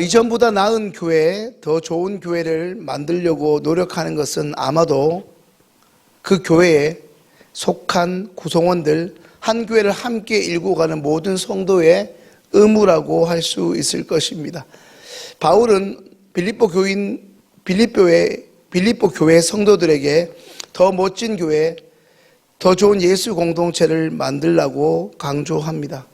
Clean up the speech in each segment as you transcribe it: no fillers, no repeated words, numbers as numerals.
이전보다 나은 교회, 더 좋은 교회를 만들려고 노력하는 것은 아마도 그 교회에 속한 구성원들, 한 교회를 함께 일구 가는 모든 성도의 의무라고 할 수 있을 것입니다. 바울은 빌립보 교회 성도들에게 더 멋진 교회, 더 좋은 예수 공동체를 만들라고 강조합니다.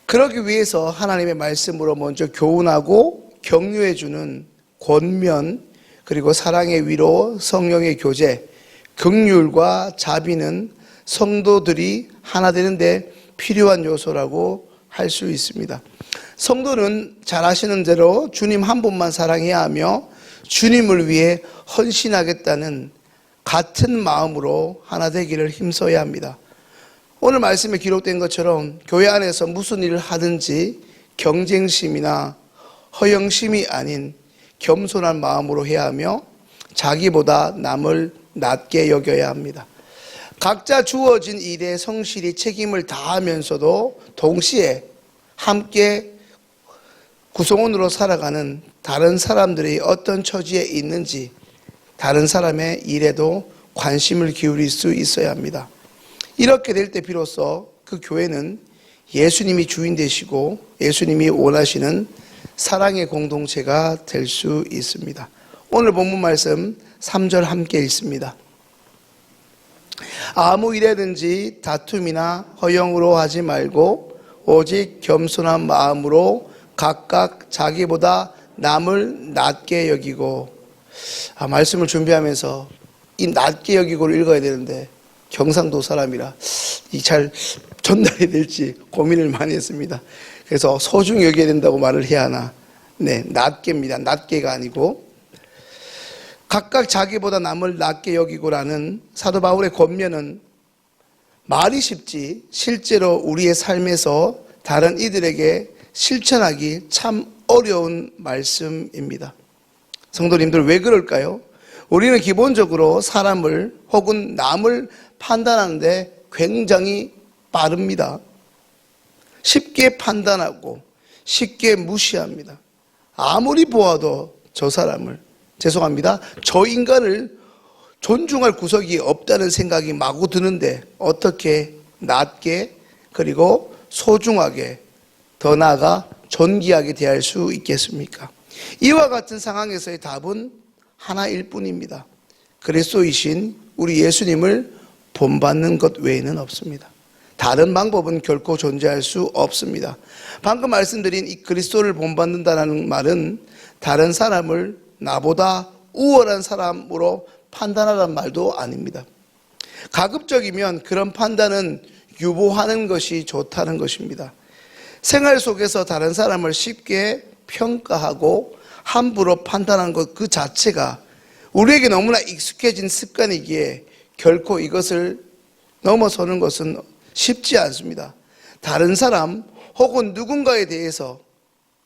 그러기 위해서 하나님의 말씀으로 먼저 교훈하고 격려해주는 권면, 그리고 사랑의 위로, 성령의 교제, 긍휼과 자비는 성도들이 하나 되는데 필요한 요소라고 할 수 있습니다. 성도는 잘 아시는 대로 주님 한 분만 사랑해야 하며 주님을 위해 헌신하겠다는 같은 마음으로 하나 되기를 힘써야 합니다. 오늘 말씀에 기록된 것처럼 교회 안에서 무슨 일을 하든지 경쟁심이나 허영심이 아닌 겸손한 마음으로 해야 하며 자기보다 남을 낮게 여겨야 합니다. 각자 주어진 일에 성실히 책임을 다하면서도 동시에 함께 구성원으로 살아가는 다른 사람들이 어떤 처지에 있는지 다른 사람의 일에도 관심을 기울일 수 있어야 합니다. 이렇게 될 때 비로소 그 교회는 예수님이 주인 되시고 예수님이 원하시는 사랑의 공동체가 될 수 있습니다. 오늘 본문 말씀 3절 함께 읽습니다. 아무 일에든지 다툼이나 허영으로 하지 말고 오직 겸손한 마음으로 각각 자기보다 남을 낮게 여기고, 말씀을 준비하면서 이 낮게 여기고를 읽어야 되는데 경상도 사람이라 이 잘 전달이 될지 고민을 많이 했습니다. 그래서 소중히 여겨야 된다고 말을 해야 하나? 네, 낮게입니다. 낮게가 아니고 각각 자기보다 남을 낮게 여기고라는 사도 바울의 권면은 말이 쉽지 실제로 우리의 삶에서 다른 이들에게 실천하기 참 어려운 말씀입니다. 성도님들, 왜 그럴까요? 우리는 기본적으로 사람을 혹은 남을 판단하는데 굉장히 빠릅니다. 쉽게 판단하고 쉽게 무시합니다. 아무리 보아도 저 사람을, 죄송합니다, 저 인간을 존중할 구석이 없다는 생각이 마구 드는데 어떻게 낮게, 그리고 소중하게, 더 나아가 존귀하게 대할 수 있겠습니까? 이와 같은 상황에서의 답은 하나일 뿐입니다. 그리스도이신 우리 예수님을 본받는 것 외에는 없습니다. 다른 방법은 결코 존재할 수 없습니다. 방금 말씀드린 이 그리스도를 본받는다는 말은 다른 사람을 나보다 우월한 사람으로 판단하라는 말도 아닙니다. 가급적이면 그런 판단은 유보하는 것이 좋다는 것입니다. 생활 속에서 다른 사람을 쉽게 평가하고 함부로 판단하는 것 그 자체가 우리에게 너무나 익숙해진 습관이기에 결코 이것을 넘어서는 것은 쉽지 않습니다. 다른 사람 혹은 누군가에 대해서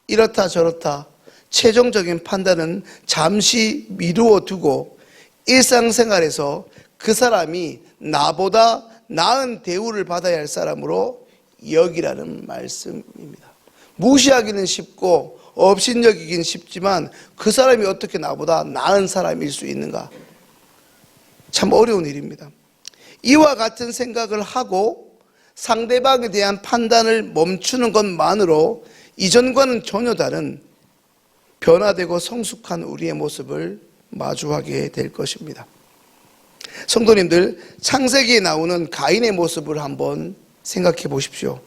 이렇다 저렇다 최종적인 판단은 잠시 미루어 두고 일상생활에서 그 사람이 나보다 나은 대우를 받아야 할 사람으로 여기라는 말씀입니다. 무시하기는 쉽고 업신여기긴 쉽지만 그 사람이 어떻게 나보다 나은 사람일 수 있는가? 참 어려운 일입니다. 이와 같은 생각을 하고 상대방에 대한 판단을 멈추는 것만으로 이전과는 전혀 다른 변화되고 성숙한 우리의 모습을 마주하게 될 것입니다. 성도님들, 창세기에 나오는 가인의 모습을 한번 생각해 보십시오.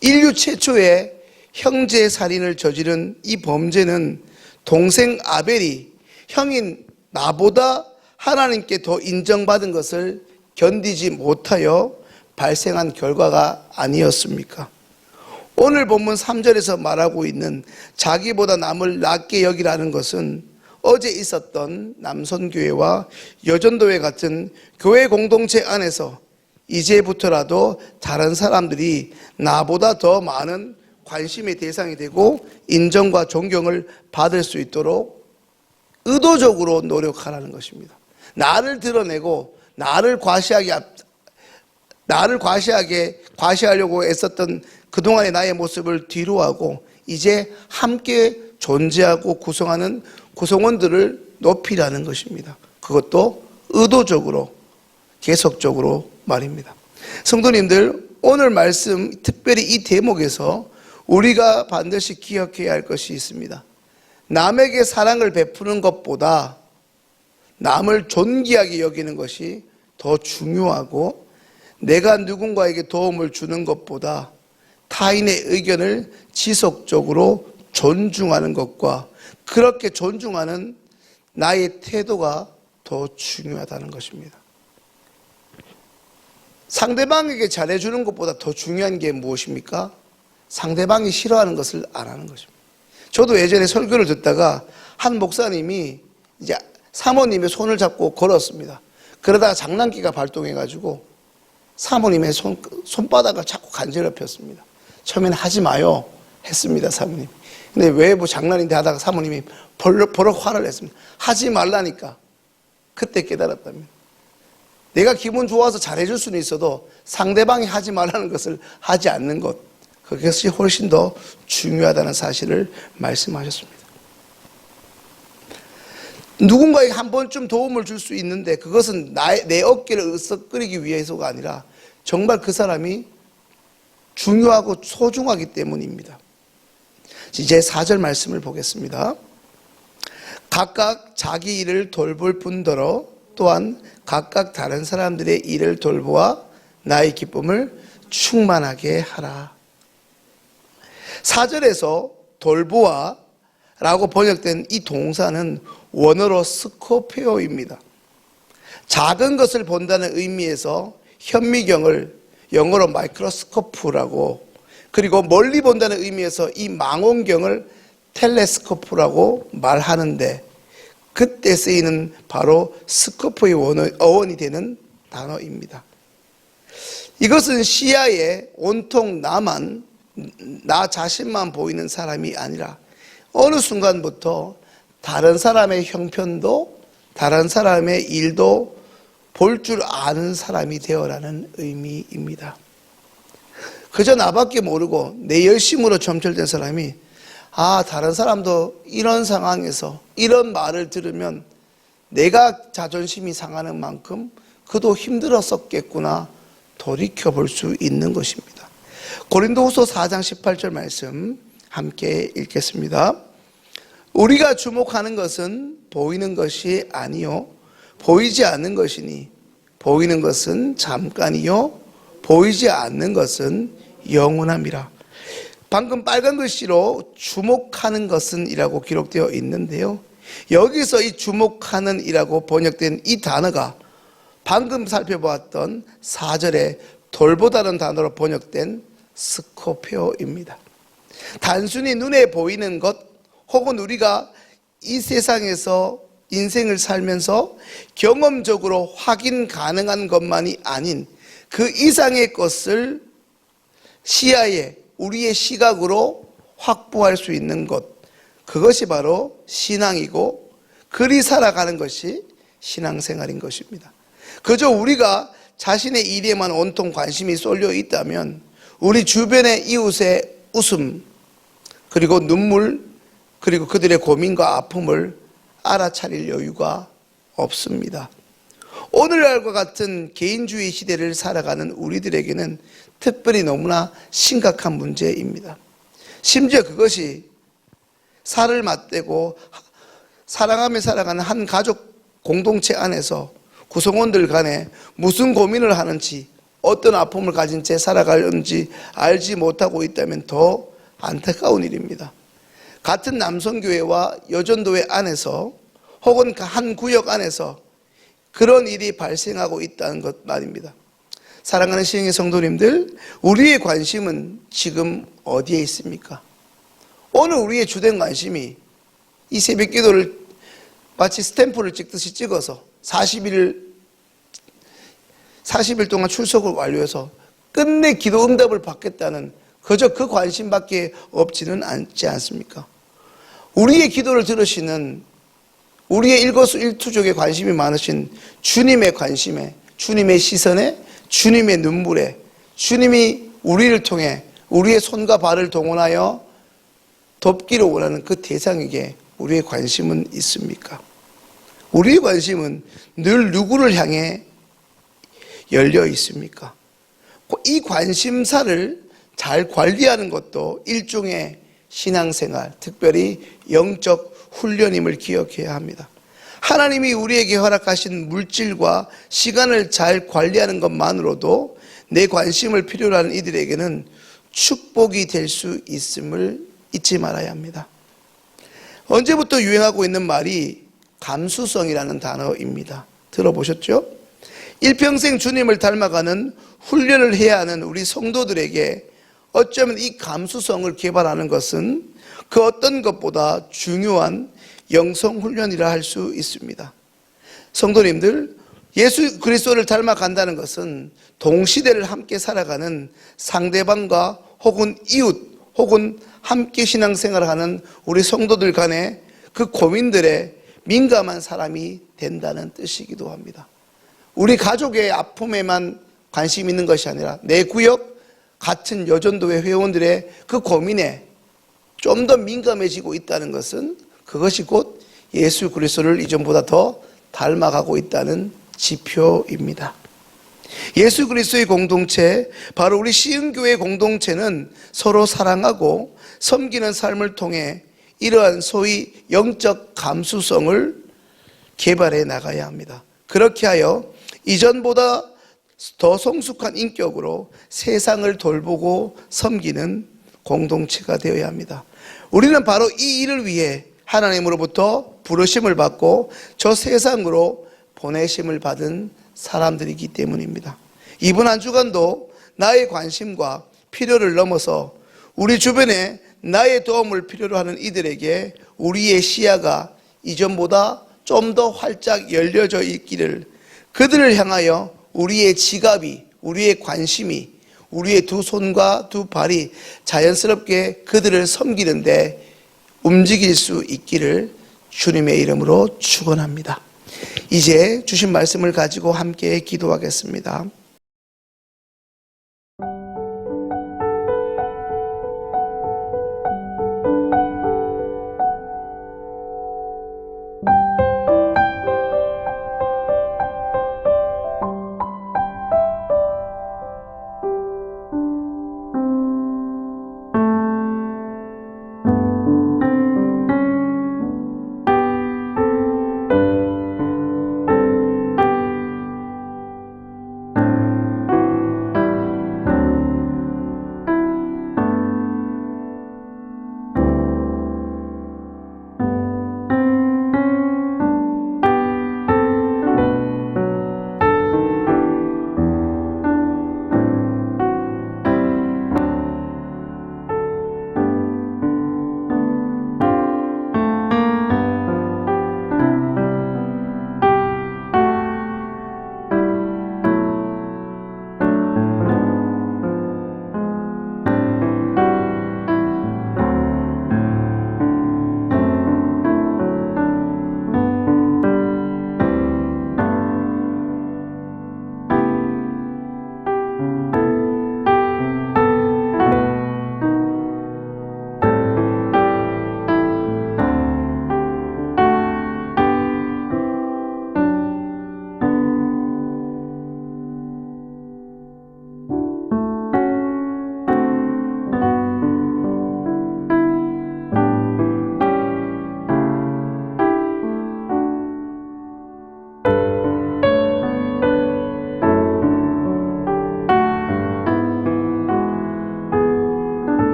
인류 최초의 형제 살인을 저지른 이 범죄는 동생 아벨이 형인 나보다 하나님께 더 인정받은 것을 견디지 못하여 발생한 결과가 아니었습니까? 오늘 본문 3절에서 말하고 있는 자기보다 남을 낮게 여기라는 것은 어제 있었던 남선교회와 여전도회 같은 교회 공동체 안에서 이제부터라도 다른 사람들이 나보다 더 많은 관심의 대상이 되고 인정과 존경을 받을 수 있도록 의도적으로 노력하라는 것입니다. 나를 드러내고 나를 과시하려고 애썼던 그동안의 나의 모습을 뒤로하고 이제 함께 존재하고 구성하는 구성원들을 높이라는 것입니다. 그것도 의도적으로, 계속적으로 말입니다. 성도님들, 오늘 말씀, 특별히 이 대목에서 우리가 반드시 기억해야 할 것이 있습니다. 남에게 사랑을 베푸는 것보다 남을 존귀하게 여기는 것이 더 중요하고, 내가 누군가에게 도움을 주는 것보다 타인의 의견을 지속적으로 존중하는 것과 그렇게 존중하는 나의 태도가 더 중요하다는 것입니다. 상대방에게 잘해주는 것보다 더 중요한 게 무엇입니까? 상대방이 싫어하는 것을 안 하는 것입니다. 저도 예전에 설교를 듣다가 한 목사님이 이제 사모님의 손을 잡고 걸었습니다. 그러다가 장난기가 발동해가지고 사모님의 손바닥을 자꾸 간지럽혔습니다. 처음에는 하지 마요 했습니다, 사모님. 근데 왜 뭐 장난인데 하다가 사모님이 버럭 화를 냈습니다. 하지 말라니까. 그때 깨달았답니다. 내가 기분 좋아서 잘해줄 수는 있어도 상대방이 하지 말라는 것을 하지 않는 것, 그것이 훨씬 더 중요하다는 사실을 말씀하셨습니다. 누군가에게 한 번쯤 도움을 줄 수 있는데 그것은 내 어깨를 으쓱거리기 위해서가 아니라 정말 그 사람이 중요하고 소중하기 때문입니다. 이제 4절 말씀을 보겠습니다. 각각 자기 일을 돌볼 뿐더러 또한 각각 다른 사람들의 일을 돌보아 나의 기쁨을 충만하게 하라. 4절에서 돌보아 라고 번역된 이 동사는 원어로 스코페오입니다. 작은 것을 본다는 의미에서 현미경을 영어로 마이크로스코프라고, 그리고 멀리 본다는 의미에서 이 망원경을 텔레스코프라고 말하는데, 그때 쓰이는 바로 스코프의 어원이 되는 단어입니다. 이것은 시야에 온통 나 자신만 보이는 사람이 아니라 어느 순간부터 다른 사람의 형편도 다른 사람의 일도 볼 줄 아는 사람이 되어라는 의미입니다. 그저 나밖에 모르고 내 열심으로 점철된 사람이 다른 사람도 이런 상황에서 이런 말을 들으면 내가 자존심이 상하는 만큼 그도 힘들었었겠구나 돌이켜볼 수 있는 것입니다. 고린도후서 4장 18절 말씀 함께 읽겠습니다. 우리가 주목하는 것은 보이는 것이 아니요 보이지 않는 것이니, 보이는 것은 잠깐이요 보이지 않는 것은 영원함이라. 방금 빨간 글씨로 주목하는 것은 이라고 기록되어 있는데요, 여기서 이 주목하는 이라고 번역된 이 단어가 방금 살펴보았던 4절에 돌보다는 단어로 번역된 스코페오입니다. 단순히 눈에 보이는 것, 혹은 우리가 이 세상에서 인생을 살면서 경험적으로 확인 가능한 것만이 아닌 그 이상의 것을 시야에, 우리의 시각으로 확보할 수 있는 것, 그것이 바로 신앙이고 그리 살아가는 것이 신앙생활인 것입니다. 그저 우리가 자신의 일에만 온통 관심이 쏠려 있다면 우리 주변의 이웃의 웃음, 그리고 눈물, 그리고 그들의 고민과 아픔을 알아차릴 여유가 없습니다. 오늘날과 같은 개인주의 시대를 살아가는 우리들에게는 특별히 너무나 심각한 문제입니다. 심지어 그것이 살을 맞대고 사랑하며 살아가는 한 가족 공동체 안에서 구성원들 간에 무슨 고민을 하는지, 어떤 아픔을 가진 채 살아가는지 알지 못하고 있다면 더 안타까운 일입니다. 같은 남성교회와 여전도회 안에서 혹은 한 구역 안에서 그런 일이 발생하고 있다는 것 말입니다. 사랑하는 시행의 성도님들, 우리의 관심은 지금 어디에 있습니까? 오늘 우리의 주된 관심이 이 새벽 기도를 마치 스탬프를 찍듯이 찍어서 40일 동안 출석을 완료해서 끝내 기도 응답을 받겠다는 그저 그 관심밖에 없지는 않지 않습니까? 우리의 기도를 들으시는, 우리의 일거수일투족에 관심이 많으신 주님의 관심에, 주님의 시선에, 주님의 눈물에, 주님이 우리를 통해 우리의 손과 발을 동원하여 돕기를 원하는 그 대상에게 우리의 관심은 있습니까? 우리의 관심은 늘 누구를 향해 열려 있습니까? 이 관심사를 잘 관리하는 것도 일종의 신앙생활, 특별히 영적 훈련임을 기억해야 합니다. 하나님이 우리에게 허락하신 물질과 시간을 잘 관리하는 것만으로도 내 관심을 필요로 하는 이들에게는 축복이 될 수 있음을 잊지 말아야 합니다. 언제부터 유행하고 있는 말이 감수성이라는 단어입니다. 들어보셨죠? 일평생 주님을 닮아가는 훈련을 해야 하는 우리 성도들에게 어쩌면 이 감수성을 개발하는 것은 그 어떤 것보다 중요한 영성 훈련이라 할 수 있습니다. 성도님들, 예수 그리스도를 닮아간다는 것은 동시대를 함께 살아가는 상대방과 혹은 이웃 혹은 함께 신앙생활을 하는 우리 성도들 간의 그 고민들에 민감한 사람이 된다는 뜻이기도 합니다. 우리 가족의 아픔에만 관심 있는 것이 아니라 내 구역 같은 여전도회 회원들의 그 고민에 좀 더 민감해지고 있다는 것은 그것이 곧 예수 그리스도를 이전보다 더 닮아가고 있다는 지표입니다. 예수 그리스도의 공동체, 바로 우리 시흥교회 공동체는 서로 사랑하고 섬기는 삶을 통해 이러한 소위 영적 감수성을 개발해 나가야 합니다. 그렇게 하여 이전보다 더 성숙한 인격으로 세상을 돌보고 섬기는 공동체가 되어야 합니다. 우리는 바로 이 일을 위해 하나님으로부터 부르심을 받고 저 세상으로 보내심을 받은 사람들이기 때문입니다. 이번 한 주간도 나의 관심과 필요를 넘어서 우리 주변에 나의 도움을 필요로 하는 이들에게 우리의 시야가 이전보다 좀 더 활짝 열려져 있기를, 그들을 향하여 우리의 지갑이, 우리의 관심이, 우리의 두 손과 두 발이 자연스럽게 그들을 섬기는데 움직일 수 있기를 주님의 이름으로 축원합니다. 이제 주신 말씀을 가지고 함께 기도하겠습니다.